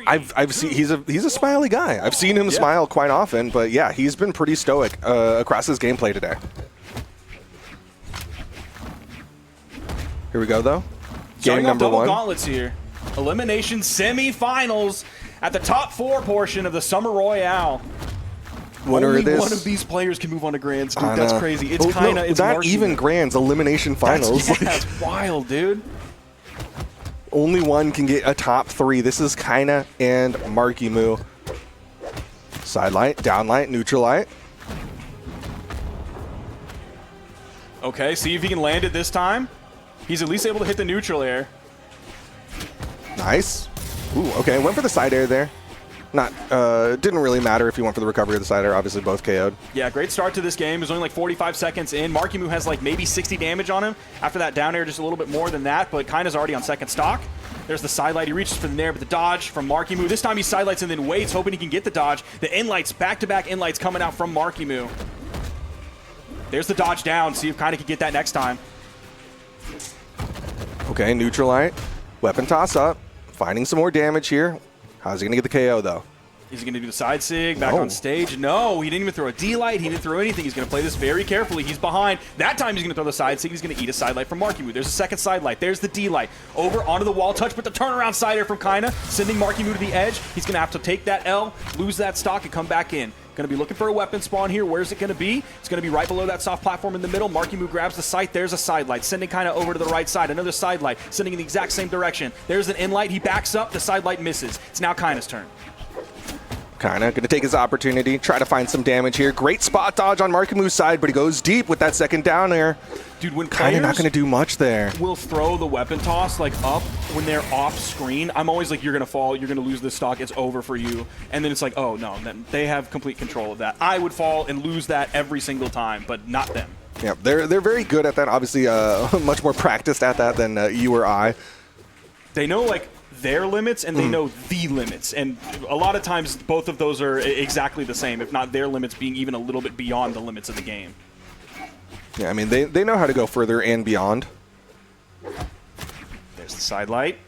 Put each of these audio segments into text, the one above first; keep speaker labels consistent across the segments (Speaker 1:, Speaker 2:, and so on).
Speaker 1: I've seen he's a smiley guy. I've seen him smile quite often, but yeah, he's been pretty stoic across his gameplay today. Here we go though. Game number one.
Speaker 2: Gauntlets here. Elimination semifinals at the top 4 portion of the Summer Royale.
Speaker 1: Only
Speaker 2: one of these players can move on to Grands, dude. That's crazy. It's Kyna. It's
Speaker 1: not
Speaker 2: Marckiemoo.
Speaker 1: even Grands. Elimination finals.
Speaker 2: That's wild, dude.
Speaker 1: Only one can get a top 3. This is Kyna and Marckiemoo. Side light, down light, neutral light.
Speaker 2: Okay, see if he can land it this time. He's at least able to hit the neutral air.
Speaker 1: Nice. Ooh, okay, went for the side air there. Didn't really matter if he went for the recovery or the side air. Obviously, both KO'd.
Speaker 2: Yeah, great start to this game. It was only like 45 seconds in. Marckiemoo has like maybe 60 damage on him. After that down air, just a little bit more than that, but Kyna's already on second stock. There's the side light. He reaches for the nair, but the dodge from Marckiemoo. This time he side lights and then waits, hoping he can get the dodge. The in lights, back-to-back in lights coming out from Marckiemoo. There's the dodge down. See if Kyna can get that next time.
Speaker 1: Okay, neutral light. Weapon toss up. Finding some more damage here. How's he going to get the KO, though?
Speaker 2: Is he going to do the side sig back on stage? No, he didn't even throw a D-light. He didn't throw anything. He's going to play this very carefully. He's behind. That time he's going to throw the side sig. He's going to eat a side light from Marckiemoo. There's a second side light. There's the D-light. Over onto the wall touch, but the turnaround side air from Kyna, sending Marckiemoo to the edge. He's going to have to take that L, lose that stock, and come back in. Going to be looking for a weapon spawn here. Where's it going to be? It's going to be right below that soft platform in the middle. Marckiemoo grabs the sight. There's a side light, sending Kyna over to the right side. Another side light, sending in the exact same direction. There's an in light. He backs up. The side light misses. It's now Kyna's turn.
Speaker 1: Kyna going to take his opportunity, try to find some damage here. Great spot dodge on Marckiemoo's side, but he goes deep with that second down air.
Speaker 2: Dude, when
Speaker 1: Kyna not going to do much there.
Speaker 2: Will throw the weapon toss like up when they're off screen. I'm always like, you're going to fall, you're going to lose this stock, it's over for you. And then it's like, oh no, then they have complete control of that. I would fall and lose that every single time, but not them.
Speaker 1: Yeah, they're very good at that. Obviously, much more practiced at that than you or I.
Speaker 2: They know like their limits and they know the limits, and a lot of times both of those are exactly the same, if not their limits being even a little bit beyond the limits of the game.
Speaker 1: Yeah, I mean, they know how to go further and beyond.
Speaker 2: There's the side light.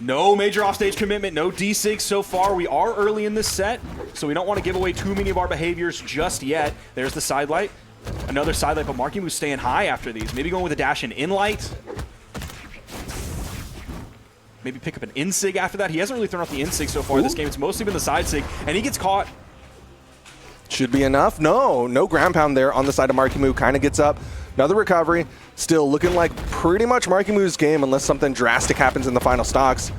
Speaker 2: No major offstage commitment, no D-sig so far. We are early in this set, so we don't want to give away too many of our behaviors just yet. There's the side light. Another side light, but Marckiemoo staying high after these. Maybe going with a dash and in light. Maybe pick up an in-sig after that. He hasn't really thrown out the in-sig so far in this game. It's mostly been the side sig, and he gets caught.
Speaker 1: Should be enough. No ground pound there on the side of Marckiemoo. Kyna gets up. Another recovery. Still looking like pretty much Markiemoo's game unless something drastic happens in the final stocks.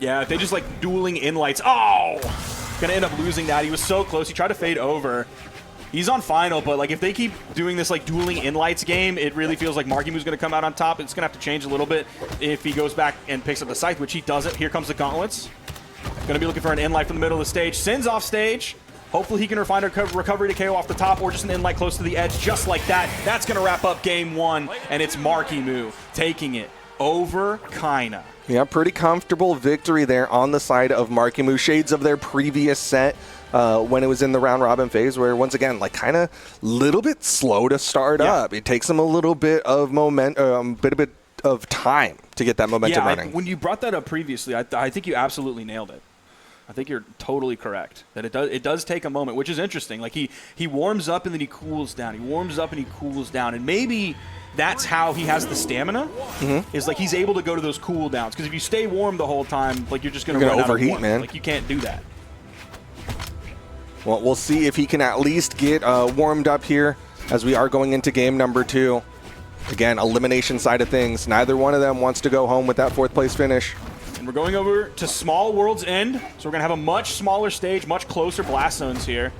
Speaker 2: Yeah, if they just like dueling in lights. Oh! Gonna end up losing that. He was so close. He tried to fade over. He's on final, but like if they keep doing this like dueling in lights game, it really feels like Markiemoo's going to come out on top. It's going to have to change a little bit if he goes back and picks up the scythe, which he doesn't. Here comes the gauntlets. Going to be looking for an in light from the middle of the stage. Sends off stage. Hopefully he can find a recovery to KO off the top or just an in light close to the edge just like that. That's going to wrap up game one, and it's Marckiemoo taking it over Kyna.
Speaker 1: Yeah, pretty comfortable victory there on the side of Marckiemoo. Shades of their previous set. When it was in the round robin phase, where once again, like kind of little bit slow to start up. It takes them a little bit of bit of time to get that momentum running.
Speaker 2: When you brought that up previously, I think you absolutely nailed it. I think you're totally correct that it does take a moment, which is interesting. Like he warms up and then he cools down. He warms up and he cools down, and maybe that's how he has the stamina. Is like he's able to go to those cool downs, because if you stay warm the whole time, like you're just going to
Speaker 1: overheat, man.
Speaker 2: Like you can't do that.
Speaker 1: Well, we'll see if he can at least get warmed up here as we are going into game number 2. Again, elimination side of things. Neither one of them wants to go home with that 4th place finish.
Speaker 2: And we're going over to Small World's End. So we're going to have a much smaller stage, much closer blast zones here.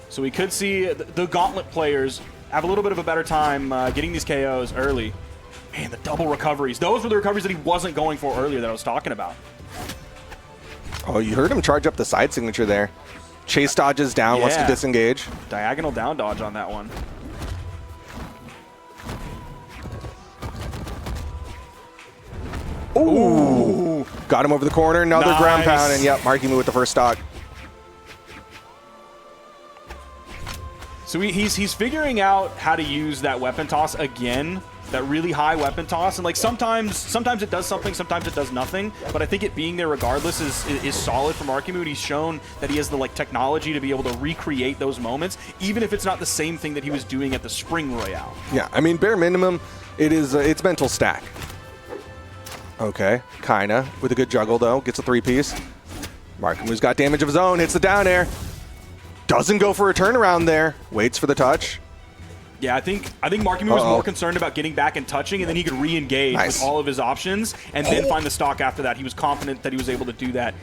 Speaker 2: So we could see the Gauntlet players have a little bit of a better time getting these KOs early. Man, the double recoveries. Those were the recoveries that he wasn't going for earlier that I was talking about.
Speaker 1: Oh, you heard him charge up the side signature there. Chase dodges down, wants to disengage.
Speaker 2: Diagonal down dodge on that one.
Speaker 1: Ooh. Got him over the corner. Another ground pound, and yep, Marckiemoo with the first stock.
Speaker 2: So he's figuring out how to use that weapon toss again that really high weapon toss, and like sometimes it does something, sometimes it does nothing. But I think it being there regardless is solid for Marckiemoo, and he's shown that he has the like technology to be able to recreate those moments, even if it's not the same thing that he was doing at the Spring Royale.
Speaker 1: Yeah, I mean, bare minimum, it's mental stack. Okay, Kyna with a good juggle though, gets a 3-piece. Marckiemoo's got damage of his own, hits the down air. Doesn't go for a turnaround there, waits for the touch.
Speaker 2: Yeah, I think Marckiemoo was more concerned about getting back and touching, and then he could re-engage with all of his options and then find the stock after that. He was confident that he was able to do that.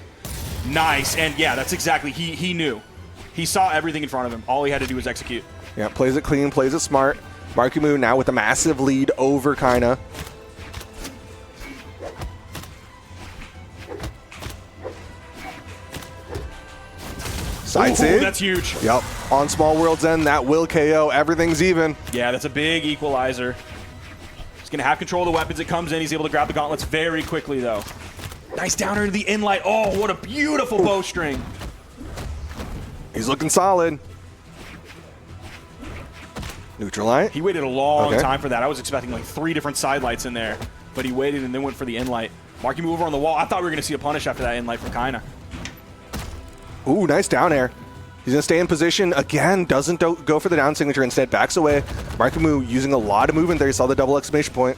Speaker 2: Nice, and yeah, that's exactly, he knew. He saw everything in front of him. All he had to do was execute.
Speaker 1: Yeah, plays it clean, plays it smart. Marckiemoo now with a massive lead over Kyna. Side sig.
Speaker 2: That's huge.
Speaker 1: Yep. On Small World's End, that will KO. Everything's even.
Speaker 2: Yeah, that's a big equalizer. He's going to have control of the weapons. It comes in. He's able to grab the gauntlets very quickly, though. Nice downer into the inlight. Oh, what a beautiful bowstring.
Speaker 1: He's looking solid. Neutral light.
Speaker 2: He waited a long time for that. I was expecting like 3 different side lights in there, but he waited and then went for the inlight. Marckiemoo over on the wall. I thought we were going to see a punish after that inlight from Kyna.
Speaker 1: Ooh, nice down air. He's going to stay in position. Again, doesn't go for the down signature. Instead, backs away. Marckiemoo using a lot of movement there. You saw the double exclamation point.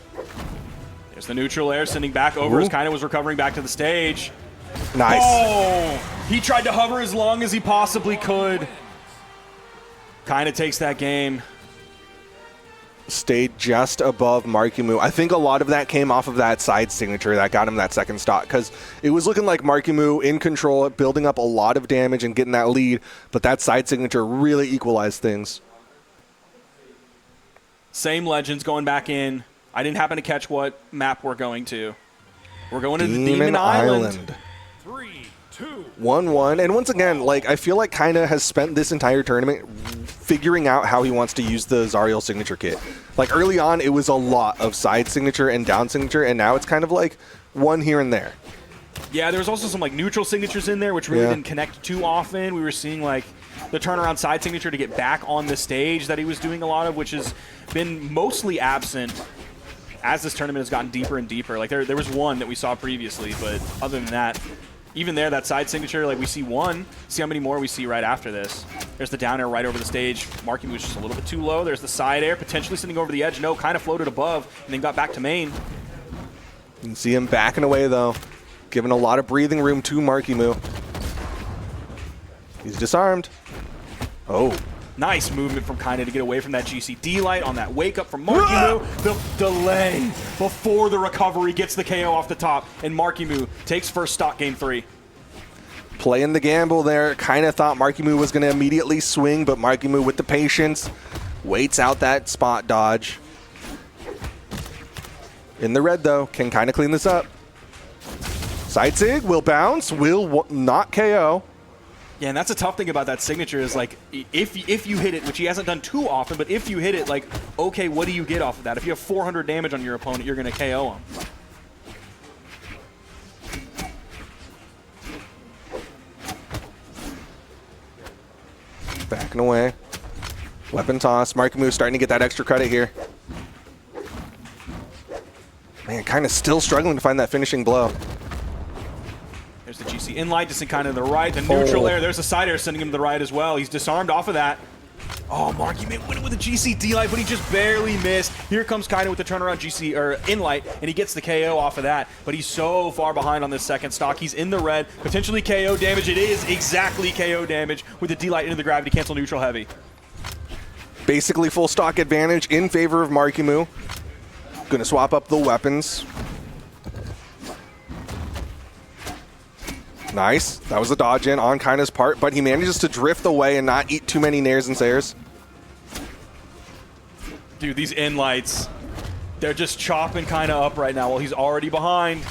Speaker 2: There's the neutral air sending back over as Kyna was recovering back to the stage.
Speaker 1: Nice.
Speaker 2: Oh! He tried to hover as long as he possibly could. Kyna takes that game.
Speaker 1: Stayed just above Marckiemoo. I think a lot of that came off of that side signature that got him that second stock, because it was looking like Marckiemoo in control, building up a lot of damage and getting that lead, but that side signature really equalized things.
Speaker 2: Same Legends going back in. I didn't happen to catch what map we're going to. We're going into Demon Island.
Speaker 3: 3, 2,
Speaker 1: 1-1. And once again, like, I feel like Kyna has spent this entire tournament figuring out how he wants to use the Zariel signature kit. Like, early on, it was a lot of side signature and down signature, and now it's kind of like one here and there.
Speaker 2: Yeah, there was also some like neutral signatures in there, which really didn't connect too often. We were seeing like the turnaround side signature to get back on the stage that he was doing a lot of, which has been mostly absent as this tournament has gotten deeper and deeper. Like there was one that we saw previously, but other than that, even there, that side signature, like we see one. See how many more we see right after this. There's the down air right over the stage. Marckiemoo was just a little bit too low. There's the side air, potentially sending over the edge. No, kind of floated above and then got back to main.
Speaker 1: You can see him backing away, though, giving a lot of breathing room to Marckiemoo. He's disarmed. Oh.
Speaker 2: Nice movement from Kyna to get away from that GCD light on that wake up from Marckiemoo. The delay before the recovery gets the KO off the top, and Marckiemoo takes first stock game 3.
Speaker 1: Playing the gamble there. Kyna thought Marckiemoo was going to immediately swing, but Marckiemoo with the patience waits out that spot dodge. In the red, though. Can Kyna clean this up? Side sig will bounce, will not KO.
Speaker 2: Yeah, and that's a tough thing about that signature is like if you hit it, which he hasn't done too often, but if you hit it, like, okay, what do you get off of that? If you have 400 damage on your opponent, you're going to KO him.
Speaker 1: Backing away. Weapon toss. Marckiemoo starting to get that extra credit here. Man, kind of still struggling to find that finishing blow.
Speaker 2: There's the GC inlight, just kind of to the right. The neutral air, there's the side air sending him to the right as well. He's disarmed off of that. Oh, Marckiemoo went with a GC light, but he just barely missed. Here comes Kyna with the turnaround GC or inlight, and he gets the KO off of that. But he's so far behind on this second stock. He's in the red, potentially KO damage. It is exactly KO damage with the D-light into the gravity cancel neutral heavy.
Speaker 1: Basically full stock advantage in favor of Marckiemoo. Gonna swap up the weapons. Nice. That was a dodge in on Kyna's part, but he manages to drift away and not eat too many nairs and sayers.
Speaker 2: Dude, these inlights, they're just chopping Kyna up right now while he's already behind.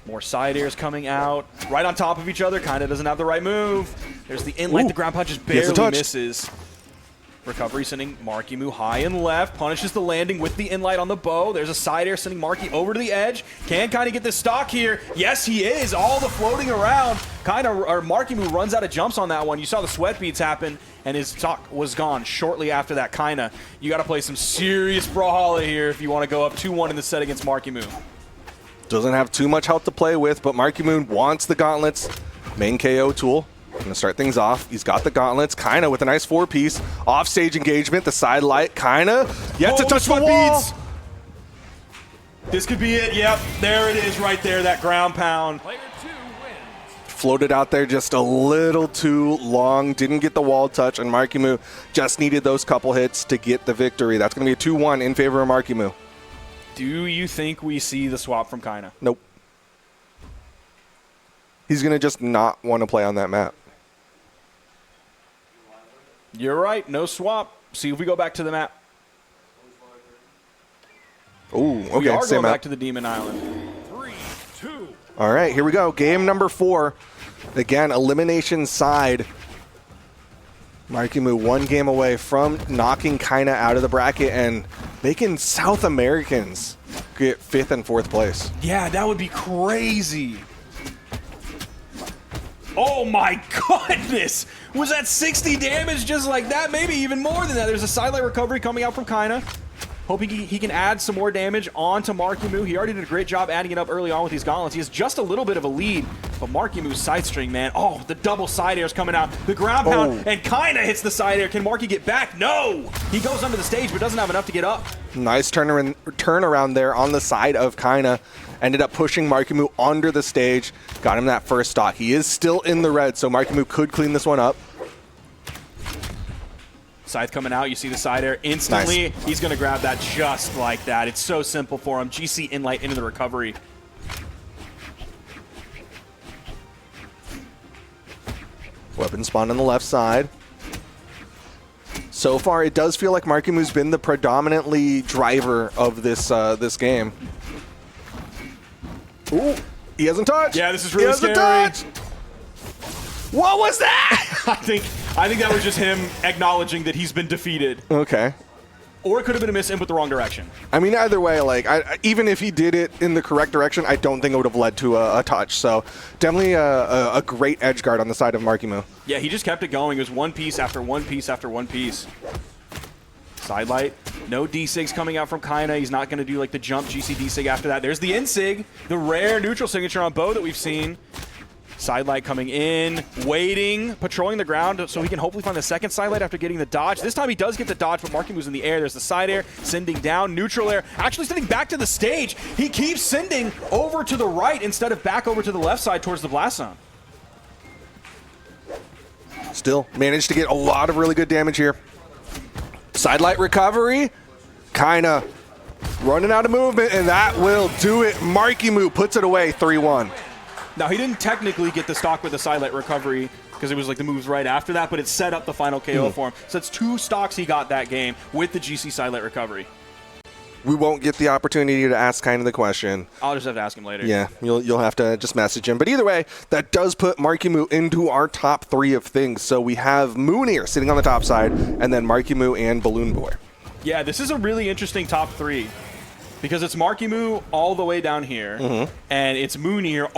Speaker 2: More side airs coming out. Right on top of each other. Kyna doesn't have the right move. There's the inlight. The ground punch just barely misses. Recovery sending Marckiemoo high and left. Punishes the landing with the inlight on the bow. There's a side air sending Marky over to the edge. Can kind of get this stock here. Yes, he is. All the floating around. Marckiemoo runs out of jumps on that one. You saw the sweat beads happen, and his stock was gone shortly after that. Kyna, you got to play some serious Brawlhalla here if you want to go up 2-1 in the set against Marckiemoo.
Speaker 1: Doesn't have too much health to play with, but Marckiemoo wants the gauntlets. Main KO tool. Gonna start things off. He's got the gauntlets. Kyna with a nice 4-piece. Offstage engagement, the side light. Kyna yet to touch the wall.
Speaker 2: Beads. This could be it. Yep, there it is right there, that ground pound.
Speaker 3: Player 2 wins.
Speaker 1: Floated out there just a little too long. Didn't get the wall touch, and Marckiemoo just needed those couple hits to get the victory. That's gonna be a 2-1 in favor of Marckiemoo.
Speaker 2: Do you think we see the swap from Kyna?
Speaker 1: Nope. He's gonna just not want to play on that map.
Speaker 2: You're right, no swap. See if we go back to the map.
Speaker 1: Ooh, okay,
Speaker 2: We are
Speaker 1: same
Speaker 2: going
Speaker 1: map.
Speaker 2: back to the Demon Island.
Speaker 3: 3, 2.
Speaker 1: All right, here we go. Game number 4. Again, elimination side. Marckiemoo 1 game away from knocking Kyna out of the bracket and making South Americans get 5th and 4th place.
Speaker 2: Yeah, that would be crazy. Oh my goodness! Was that 60 damage just like that? Maybe even more than that. There's a sidelight recovery coming out from Kyna. Hoping he can add some more damage onto Marckiemoo. He already did a great job adding it up early on with these gauntlets. He has just a little bit of a lead, but Marckiemoo's side string, man. Oh, the double side air's coming out. The ground pound, and Kyna hits the side air. Can Marky get back? No! He goes under the stage, but doesn't have enough to get up.
Speaker 1: Nice turnaround there on the side of Kyna. Ended up pushing Marckiemoo under the stage. Got him that first stock. He is still in the red, so Marckiemoo could clean this one up.
Speaker 2: Scythe coming out, you see the side air instantly.
Speaker 1: Nice.
Speaker 2: He's going to grab that just like that. It's so simple for him. GC inlight into the recovery.
Speaker 1: Weapon spawn on the left side. So far, it does feel like Marckiemoo's been the predominantly driver of this this game. Ooh, he hasn't touched.
Speaker 2: Yeah, this is really scary.
Speaker 1: Touched. What was that?
Speaker 2: I think that was just him acknowledging that he's been defeated.
Speaker 1: Okay.
Speaker 2: Or it could have been a miss input the wrong direction.
Speaker 1: I mean, either way, like even if he did it in the correct direction, I don't think it would have led to a touch. So definitely a great edge guard on the side of Marckiemoo.
Speaker 2: Yeah, he just kept it going. It was one piece after one piece after one piece. Sidelight. No D-Sigs coming out from Kyna. He's not going to do like the jump GC D-Sig after that. There's the N-Sig, the rare neutral signature on Bow that we've seen. Sidelight coming in, waiting, patrolling the ground so he can hopefully find the second sidelight after getting the dodge. This time he does get the dodge, but Marckiemoo's in the air. There's the side air, sending down, neutral air, actually sending back to the stage. He keeps sending over to the right instead of back over to the left side towards the blast zone.
Speaker 1: Still managed to get a lot of really good damage here. Sidelight recovery. Kyna running out of movement, and that will do it. Marckiemoo puts it away 3-1.
Speaker 2: Now, he didn't technically get the stock with the sidelight recovery because it was like the moves right after that, but it set up the final KO for him. So it's 2 stocks he got that game with the GC sidelight recovery.
Speaker 1: We won't get the opportunity to ask Kyna the question.
Speaker 2: I'll just have to ask him later.
Speaker 1: Yeah, you'll have to just message him. But either way, that does put Marckiemoo into our top 3 of things. So we have Moonir sitting on the top side, and then Marckiemoo and Balloon Boy.
Speaker 2: Yeah, this is a really interesting top 3 because it's Marckiemoo all the way down here, and it's Moonir